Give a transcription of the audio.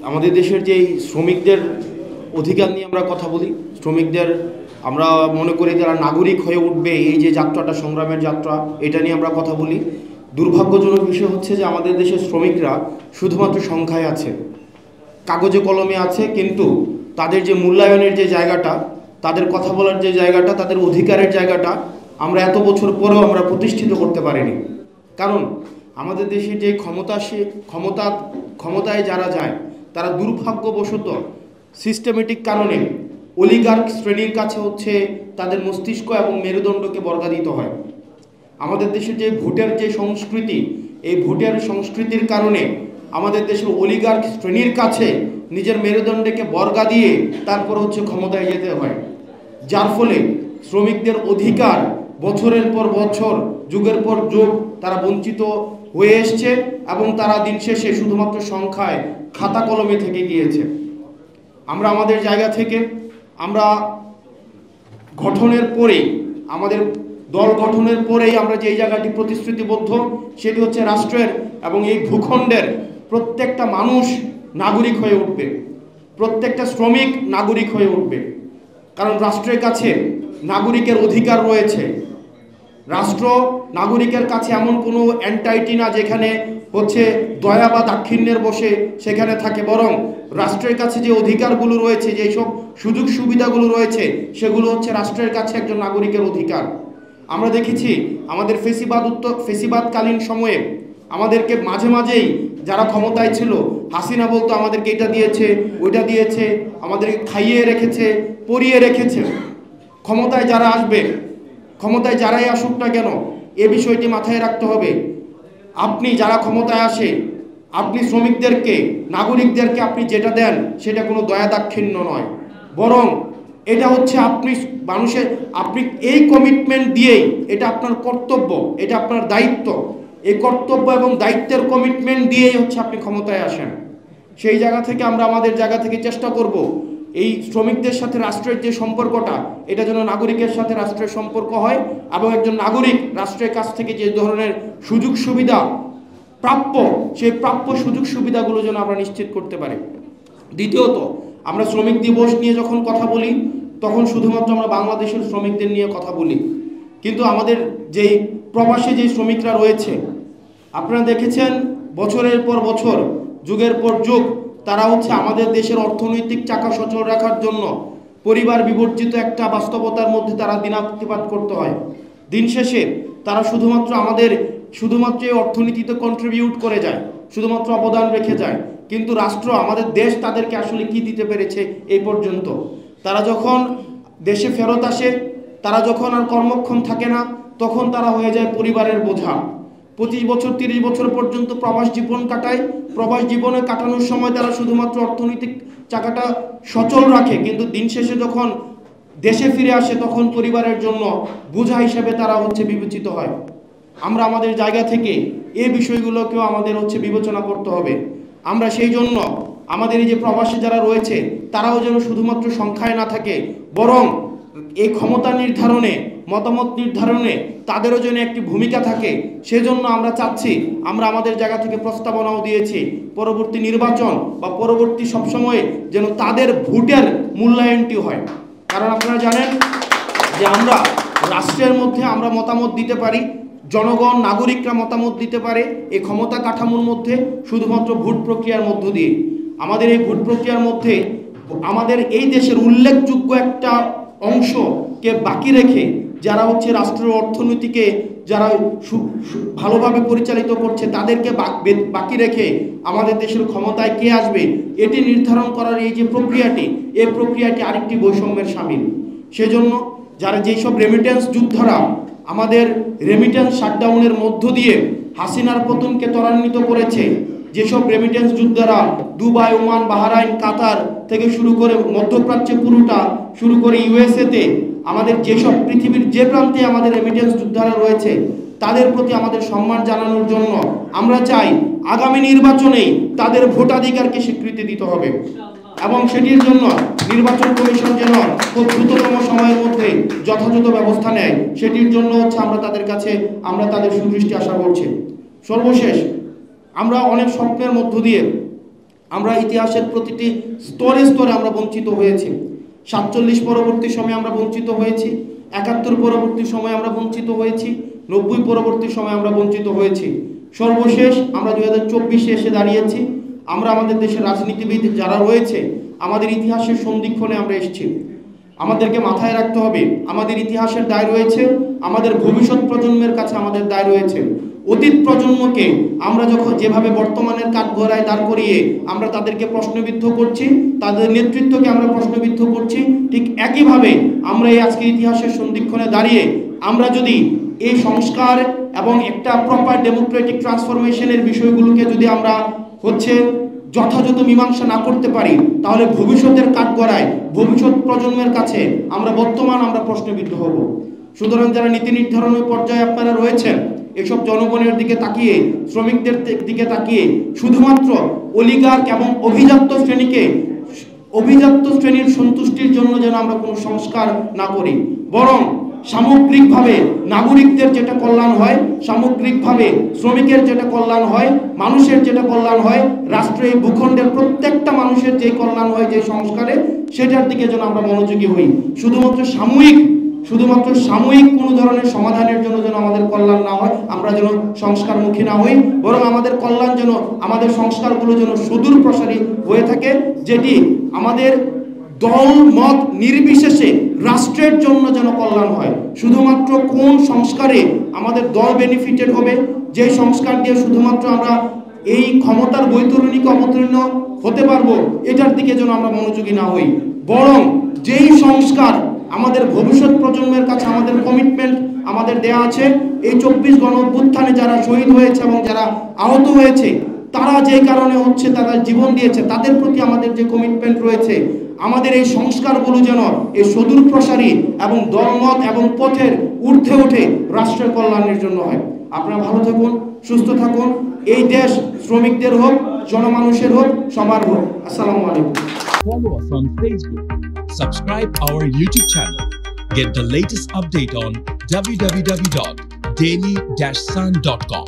আমাদের দেশের যে শ্রমিকদের অধিকার নিয়ে আমরা কথা বলি, শ্রমিকদের আমরা মনে করি যারা নাগরিক হয়ে উঠবে, এই যে যাত্রাটা সংগ্রামের যাত্রা, এটা নিয়ে আমরা কথা বলি। দুর্ভাগ্যজনক বিষয় হচ্ছে যে আমাদের দেশের শ্রমিকরা শুধুমাত্র সংখ্যায় আছে, কাগজে কলমে আছে, কিন্তু তাদের যে মূল্যায়নের যে জায়গাটা, তাদের কথা বলার যে জায়গাটা, তাদের অধিকারের জায়গাটা আমরা এত বছর পরেও আমরা প্রতিষ্ঠিত করতে পারিনি। কারণ আমাদের দেশে যে ক্ষমতায় যারা যায় তারা দুর্ভাগ্যবশত সিস্টেমেটিক কারণে অলিগার্ক শ্রেণীর কাছে হচ্ছে তাদের মস্তিষ্ক এবং মেরুদণ্ডকে বর্গাদিত হয়। আমাদের দেশের যে ভোটের যে সংস্কৃতি, এই ভোটের সংস্কৃতির কারণে আমাদের দেশের অলিগার্ক শ্রেণীর কাছে নিজের মেরুদণ্ডকে বর্গা দিয়ে তারপর হচ্ছে ক্ষমতায় যেতে হয়, যার ফলে শ্রমিকদের অধিকার বছরের পর বছর, যুগের পর যুগ তারা বঞ্চিত হয়ে এসছে এবং তারা দিন শেষে শুধুমাত্র সংখ্যায় খাতা কলমে থেকে গিয়েছে। আমরা আমাদের জায়গা থেকে আমরা গঠনের পরেই, আমাদের দল গঠনের পরেই আমরা যেই জায়গাটি প্রতিশ্রুতিবদ্ধ, সেটি হচ্ছে রাষ্ট্রের এবং এই ভূখণ্ডের প্রত্যেকটা মানুষ নাগরিক হয়ে উঠবে, প্রত্যেকটা শ্রমিক নাগরিক হয়ে উঠবে। কারণ রাষ্ট্রের কাছে নাগরিকের অধিকার রয়েছে। রাষ্ট্র নাগরিকের কাছে এমন কোনো এন্টাইটি না যেখানে হচ্ছে দয়া বা দাক্ষিণ্যের বসে সেখানে থাকে, বরং রাষ্ট্রের কাছে যে অধিকারগুলো রয়েছে, যেই সব সুযোগ সুবিধাগুলো রয়েছে, সেগুলো হচ্ছে রাষ্ট্রের কাছে একজন নাগরিকের অধিকার। আমরা দেখেছি আমাদের ফেসিবাদকালীন সময়ে আমাদেরকে মাঝে মাঝেই যারা ক্ষমতায় ছিল, হাসিনা বলতো আমাদেরকে এটা দিয়েছে, ওইটা দিয়েছে, আমাদেরকে খাইয়ে রেখেছে, পরিয়ে রেখেছে। ক্ষমতায় যারা আসবে, ক্ষমতায় যারাই আসুক না কেন, এ বিষয়টি মাথায় রাখতে হবে। আপনি যারা ক্ষমতায় আসে, আপনি শ্রমিকদেরকে, নাগরিকদেরকে আপনি যেটা দেন সেটা কোনো দয়া দাক্ষিণ্য নয়, বরং এটা হচ্ছে আপনি এই কমিটমেন্ট দিয়েই, এটা আপনার কর্তব্য, এটা আপনার দায়িত্ব, এই কর্তব্য এবং দায়িত্বের কমিটমেন্ট দিয়েই হচ্ছে আপনি ক্ষমতায় আসেন। সেই জায়গা থেকে আমরা আমাদের জায়গা থেকে চেষ্টা করব এই শ্রমিকদের সাথে রাষ্ট্রের যে সম্পর্কটা, এটা যেন নাগরিকের সাথে রাষ্ট্রের সম্পর্ক হয় এবং একজন নাগরিক রাষ্ট্রের কাছ থেকে যে ধরনের সুযোগ সুবিধা প্রাপ্য, সেই প্রাপ্য সুযোগ সুবিধাগুলো যেন আমরা নিশ্চিত করতে পারি। দ্বিতীয়ত, আমরা শ্রমিক দিবস নিয়ে যখন কথা বলি তখন শুধুমাত্র আমরা বাংলাদেশের শ্রমিকদের নিয়ে কথা বলি, কিন্তু আমাদের যেই প্রবাসী যে শ্রমিকরা রয়েছে, আপনারা দেখেছেন বছরের পর বছর, যুগের পর যুগ তারা হচ্ছে আমাদের দেশের অর্থনৈতিক চাকা সচল রাখার জন্য পরিবার বিবর্জিত একটা বাস্তবতার মধ্যে তারা দিনাতিপাত করতে হয়। দিন শেষে তারা শুধুমাত্র এই অর্থনীতিতে কন্ট্রিবিউট করে যায়, শুধুমাত্র অবদান রেখে যায়, কিন্তু রাষ্ট্র, আমাদের দেশ তাদেরকে আসলে কি দিতে পেরেছে এই পর্যন্ত? তারা যখন দেশে ফেরত আসে, তারা যখন আর কর্মক্ষম থাকে না, তখন তারা হয়ে যায় পরিবারের বোঝা। 25 বছর 30 বছর পর্যন্ত প্রবাস জীবন কাটায়। প্রবাস জীবনে কাটানোর সময় তারা শুধুমাত্র অর্থনৈতিক চাকাটা সচল রাখে, কিন্তু দিন শেষে যখন দেশে ফিরে আসে তখন পরিবারের জন্য বোঝা হিসেবে তারা হচ্ছে বিবেচিত হয়। আমরা আমাদের জায়গা থেকে এই বিষয়গুলোকেও আমাদের হচ্ছে বিবেচনা করতে হবে। আমরা সেই জন্য আমাদের এই যে প্রবাসী যারা রয়েছে, তারাও যেন শুধুমাত্র সংখ্যায় না থাকে, বরং এই ক্ষমতা নির্ধারণে, মতামত নির্ধারণে তাদেরও যেন একটি ভূমিকা থাকে। সেজন্য আমরা চাচ্ছি, আমরা আমাদের জায়গা থেকে প্রস্তাবনাও দিয়েছি, পরবর্তী নির্বাচন বা পরবর্তী সবসময়ে যেন তাদের ভোটের মূল্যায়নটি হয়। কারণ আপনারা জানেন যে আমরা রাষ্ট্রের মধ্যে আমরা মতামত দিতে পারি, জনগণ, নাগরিকরা মতামত দিতে পারে এই ক্ষমতা কাঠামোর মধ্যে শুধুমাত্র ভোট প্রক্রিয়ার মধ্য দিয়ে। আমাদের এই ভোট প্রক্রিয়ার মধ্যে আমাদের এই দেশের উল্লেখযোগ্য একটা অংশকে বাকি রেখে যারা হচ্ছে রাষ্ট্রের অর্থনীতিকে যারা ভালোভাবে পরিচালিত করছে, তাদেরকে বাকি রেখে আমাদের দেশের ক্ষমতায় কে আসবে এটি নির্ধারণ করার এই যে প্রক্রিয়াটি, এই প্রক্রিয়াটি আরেকটি বৈষম্যের শামিল। সেজন্য যারা যেসব রেমিটেন্স যোদ্ধারা আমাদের রেমিটেন্স শাটডাউনের মধ্য দিয়ে হাসিনার পতনকে ত্বরান্বিত করেছে, যেসব রেমিটেন্স যোদ্ধারা দুবাই, ওমান, বাহরাইন, কাতার থেকে শুরু করে মধ্যপ্রাচ্যে পুরোটা শুরু করে ইউএসএতে, আমাদের যেসব পৃথিবীর যে প্রান্তে আমাদের রেমিটেন্স যোদ্ধারা রয়েছে, তাদের প্রতি আমাদের সম্মান জানানোর জন্য আমরা চাই আগামী নির্বাচনেই তাদের ভোটাধিকারকে স্বীকৃতি দিতে হবে এবং সেটির জন্য নির্বাচন কমিশন যেন খুব দ্রুততম সময়ের মধ্যে যথাযথ ব্যবস্থা নেয়, সেটির জন্য হচ্ছে আমরা তাদের সুদৃষ্টি আশা করছি। সর্বশেষ, আমরা অনেক স্বপ্নের মধ্য দিয়ে আমরা ইতিহাসের প্রতিটি স্তরে স্তরে আমরা বঞ্চিত হয়েছি। 47 পরবর্তী সময়ে আমরা বঞ্চিত হয়েছি, 71 পরবর্তী সময়ে আমরা বঞ্চিত হয়েছি, 90 পরবর্তী সময়ে আমরা বঞ্চিত হয়েছি। সর্বশেষ আমরা 2024-এ এসে দাঁড়িয়েছি। আমরা আমাদের দেশের রাজনীতিবিদ যারা রয়েছে, আমাদের ইতিহাসের সন্ধিক্ষণে আমরা এসেছি। আমাদেরকে মাথায় রাখতে হবে, আমাদের ইতিহাসের দায় রয়েছে, আমাদের ভবিষ্যৎ প্রজন্মের কাছে আমাদের দায় রয়েছে। অতীত প্রজন্মকে আমরা যখন যেভাবে বর্তমানের কাঠগড়ায় দাঁড় করিয়ে আমরা তাদেরকে প্রশ্নবিদ্ধ করছি, তাদের নেতৃত্বকে আমরা প্রশ্নবিদ্ধ করছি, ঠিক একইভাবে আমরা এই আজকে ইতিহাসের সন্ধিক্ষণে দাঁড়িয়ে আমরা যদি এই সংস্কার এবং একটা প্রপার ডেমোক্রেটিক ট্রান্সফরমেশনের বিষয়গুলোকে যদি আমরা যথাযথ মীমাংসা না করতে পারি, তাহলে ভবিষ্যতের কাঠগড়ায় ভবিষ্যৎ প্রজন্মের কাছে আমরা প্রশ্নবিদ্ধ হব। সুতরাং যারা নীতি নির্ধারণের পর্যায়ে আপনারা রয়েছেন, এসব জনগণের দিকে তাকিয়ে, শ্রমিকদের দিকে তাকিয়ে শুধুমাত্র অলিগার্ক এবং অভিজাত্য শ্রেণীর সন্তুষ্টির জন্য যেন আমরা কোনো সংস্কার না করি, বরং সামগ্রিকভাবে নাগরিকদের যেটা কল্যাণ হয়, সামগ্রিকভাবে শ্রমিকের যেটা কল্যাণ হয়, মানুষের যেটা কল্যাণ হয়, রাষ্ট্রে এই ভূখণ্ডের প্রত্যেকটা মানুষের যে কল্যাণ হয় যে সংস্কারে, সেটার দিকে যেন আমরা মনোযোগী হই। শুধুমাত্র সাময়িক কোনো ধরনের সমাধানের জন্য যেন আমাদের কল্যাণ না হয়, আমরা যেন সংস্কারমুখী না হই, বরং আমাদের কল্যাণ যেন, আমাদের সংস্কারগুলো যেন সুদূর প্রসারী হয়ে থাকে, যেটি আমাদের দল মত নির্বিশেষে রাষ্ট্রের জন্য যেন কল্যাণ হয়। শুধুমাত্র কোন সংস্কারে আমাদের দল বেনিফিটেড হবে, যে সংস্কার দিয়ে শুধুমাত্র আমরা এই ক্ষমতার বৈতরণীকে অবতীর্ণ হতে পারবো, এটার দিকে যেন আমরা মনোযোগী না হই, বরং যেই সংস্কার আমাদের ভবিষ্যৎ প্রজন্মের কাছে আমাদের কমিটমেন্ট আমাদের দেয়া আছে। এই 24 গণ অভ্যুত্থানে যারা শহীদ হয়েছে এবং যারা আহত হয়েছে, তারা যে কারণে তারা জীবন দিয়েছে, তাদের প্রতি আমাদের যে কমিটমেন্ট রয়েছে, আমাদের এই সংস্কারগুলো যেন এই সুদূর প্রসারী এবং দলমত এবং পথের ঊর্ধ্বে উঠে রাষ্ট্রের কল্যাণের জন্য হয়। আপনারা ভালো থাকুন, সুস্থ থাকুন। এই দেশ শ্রমিকদের হোক, জনমানুষের হোক, সবার হোক। আসসালামু আলাইকুম। Follow us on Facebook. Subscribe our YouTube channel. Get the latest update on www.daily-sun.com.